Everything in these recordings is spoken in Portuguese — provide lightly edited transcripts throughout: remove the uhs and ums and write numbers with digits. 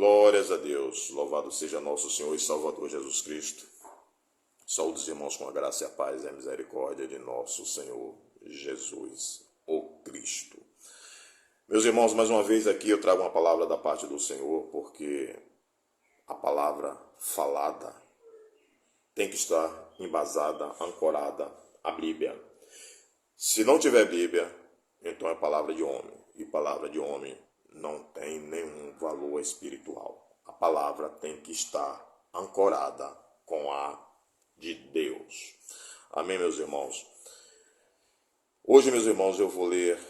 Glórias a Deus, louvado seja nosso Senhor e Salvador Jesus Cristo. Saúde os irmãos com a graça e a paz e a misericórdia de nosso Senhor Jesus, o Cristo. Meus irmãos, mais uma vez aqui eu trago uma palavra da parte do Senhor, porque a palavra falada tem que estar embasada, ancorada à Bíblia. Se não tiver Bíblia, então é palavra de homem, e palavra de homem não tem nenhum valor espiritual. A palavra tem que estar ancorada com a de Deus. Amém, meus irmãos? Hoje, meus irmãos, eu vou ler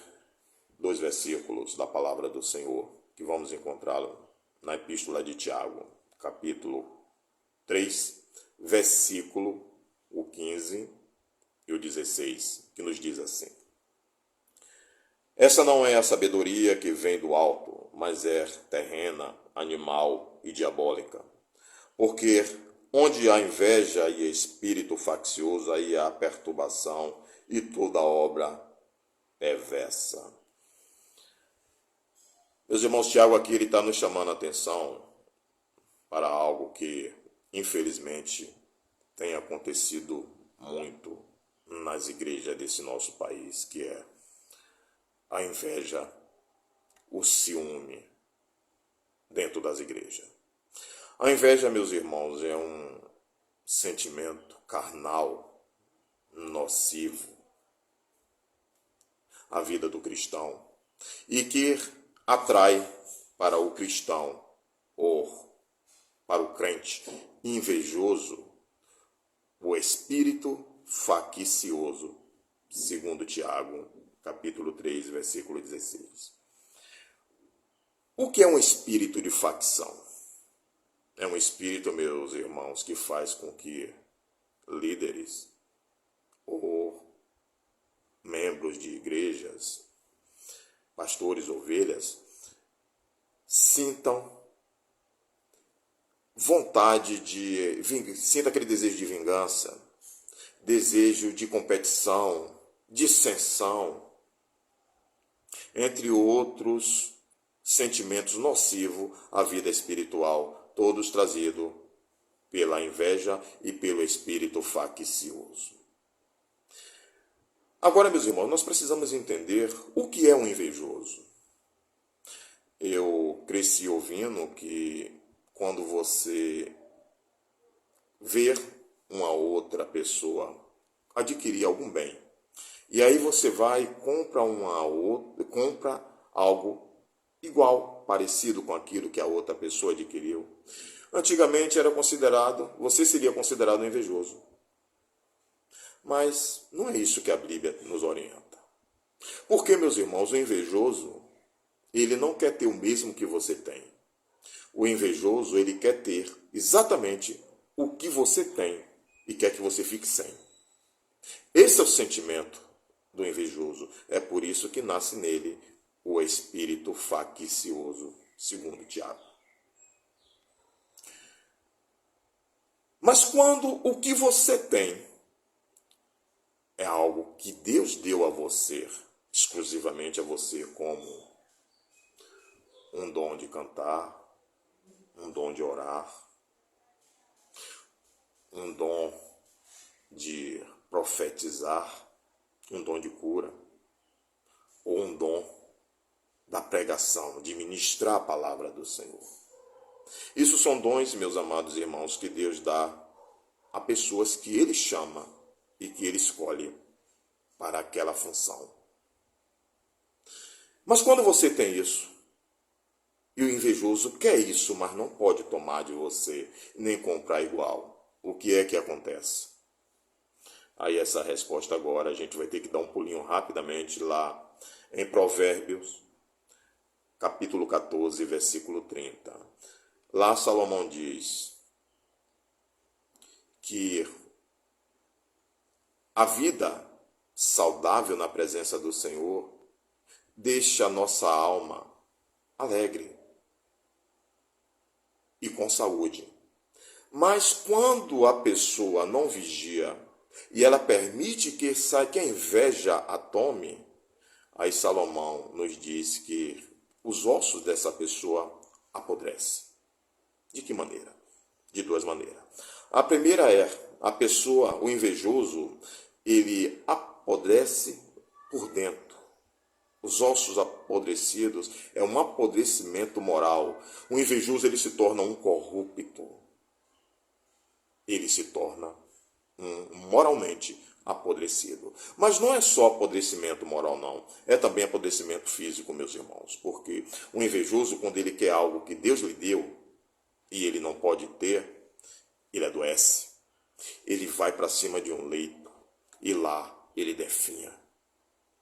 2 versículos da palavra do Senhor, que vamos encontrá-lo na Epístola de Tiago, capítulo 3, versículo o 15 e o 16, que nos diz assim: Essa não é a sabedoria que vem do alto, mas é terrena, animal e diabólica. Porque onde há inveja e espírito faccioso, aí há perturbação e toda obra perversa. Meus irmãos, Tiago aqui ele está nos chamando a atenção para algo que, infelizmente, tem acontecido muito nas igrejas desse nosso país, que é a inveja, o ciúme dentro das igrejas. A inveja, meus irmãos, é um sentimento carnal, nocivo à vida do cristão e que atrai para o cristão ou para o crente invejoso o espírito faccioso, segundo Tiago, capítulo 3, versículo 16. O que é um espírito de facção? É um espírito, meus irmãos, que faz com que líderes ou membros de igrejas, pastores, ovelhas, sintam sinta aquele desejo de vingança, desejo de competição, dissensão, entre outros sentimentos nocivos à vida espiritual, todos trazidos pela inveja e pelo espírito faccioso. Agora, meus irmãos, nós precisamos entender o que é um invejoso. Eu cresci ouvindo que quando você ver uma outra pessoa adquirir algum bem, e aí você vai e compra algo igual, parecido com aquilo que a outra pessoa adquiriu. Antigamente você seria considerado um invejoso. Mas não é isso que a Bíblia nos orienta. Porque, meus irmãos, o invejoso, ele não quer ter o mesmo que você tem. O invejoso, ele quer ter exatamente o que você tem e quer que você fique sem. Esse é o sentimento do invejoso. É por isso que nasce nele o espírito faccioso, segundo Tiago. Mas quando o que você tem é algo que Deus deu a você, exclusivamente a você, como um dom de cantar, um dom de orar, um dom de profetizar, um dom de cura, ou um dom da pregação, de ministrar a palavra do Senhor. Isso são dons, meus amados irmãos, que Deus dá a pessoas que Ele chama e que Ele escolhe para aquela função. Mas quando você tem isso, e o invejoso quer isso, mas não pode tomar de você, nem comprar igual, o que é que acontece? Aí essa resposta agora, a gente vai ter que dar um pulinho rapidamente lá em Provérbios, capítulo 14, versículo 30. Lá Salomão diz que a vida saudável na presença do Senhor deixa a nossa alma alegre e com saúde. Mas quando a pessoa não vigia e ela permite que a inveja a tome, aí Salomão nos diz que os ossos dessa pessoa apodrecem. De que maneira? De duas maneiras. A primeira é a pessoa, o invejoso, ele apodrece por dentro. Os ossos apodrecidos é um apodrecimento moral. O invejoso ele se torna um corrupto. Ele se torna moralmente apodrecido. Mas não é só apodrecimento moral, não. É também apodrecimento físico, meus irmãos. Porque o invejoso, quando ele quer algo que Deus lhe deu e ele não pode ter, ele adoece. Ele vai para cima de um leito e lá ele definha.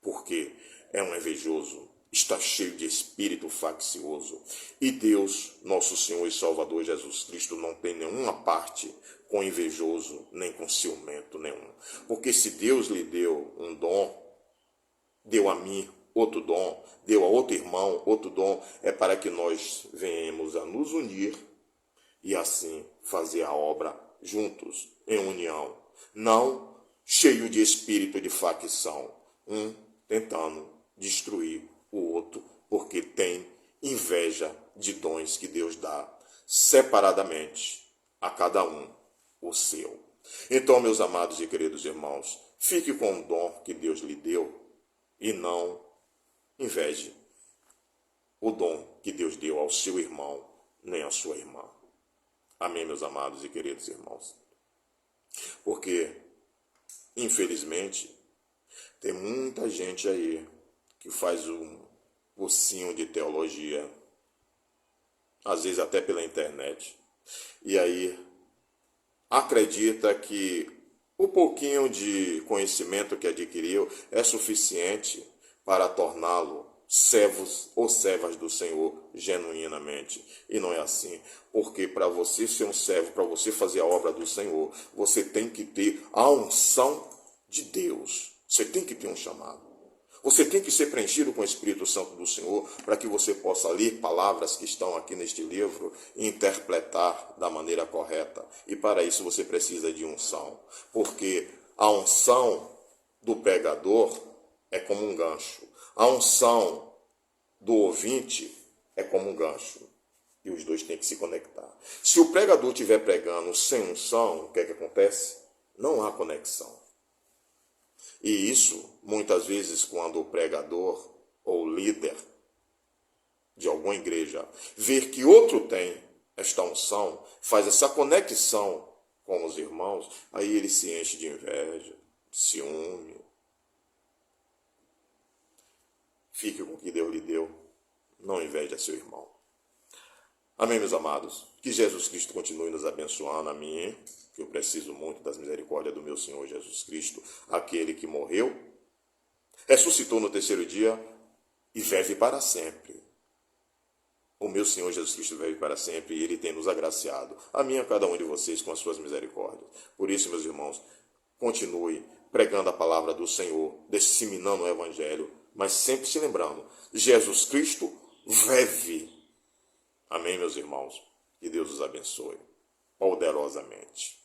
Porque é um invejoso, está cheio de espírito faccioso. E Deus, nosso Senhor e Salvador Jesus Cristo, não tem nenhuma parte com invejoso, nem com ciumento nenhum. Porque se Deus lhe deu um dom, deu a mim outro dom, deu a outro irmão outro dom, é para que nós venhamos a nos unir e assim fazer a obra juntos, em união. Não cheio de espírito de facção, tentando destruir o outro, porque tem inveja de dons que Deus dá separadamente a cada um o seu. Então, meus amados e queridos irmãos, fique com o dom que Deus lhe deu e não inveje o dom que Deus deu ao seu irmão nem à sua irmã. Amém, meus amados e queridos irmãos? Porque, infelizmente, tem muita gente aí que faz um cursinho de teologia, às vezes até pela internet, e aí acredita que o pouquinho de conhecimento que adquiriu é suficiente para torná-lo servos ou servas do Senhor genuinamente. E não é assim. Porque para você ser um servo, para você fazer a obra do Senhor, você tem que ter a unção de Deus. Você tem que ter um chamado. Você tem que ser preenchido com o Espírito Santo do Senhor para que você possa ler palavras que estão aqui neste livro e interpretar da maneira correta. E para isso você precisa de unção. Porque a unção do pregador é como um gancho. A unção do ouvinte é como um gancho. E os dois têm que se conectar. Se o pregador estiver pregando sem unção, o que é que acontece? Não há conexão. E isso, muitas vezes, quando o pregador ou líder de alguma igreja ver que outro tem esta unção, faz essa conexão com os irmãos, aí ele se enche de inveja, ciúme. Fique com o que Deus lhe deu, não inveje a seu irmão. Amém, meus amados? Que Jesus Cristo continue nos abençoando, a mim, que eu preciso muito das misericórdias do meu Senhor Jesus Cristo, aquele que morreu, ressuscitou no terceiro dia e vive para sempre. O meu Senhor Jesus Cristo vive para sempre e Ele tem nos agraciado, a mim e a cada um de vocês, com as suas misericórdias. Por isso, meus irmãos, continue pregando a palavra do Senhor, disseminando o Evangelho, mas sempre se lembrando, Jesus Cristo vive. Amém, meus irmãos? Que Deus os abençoe poderosamente.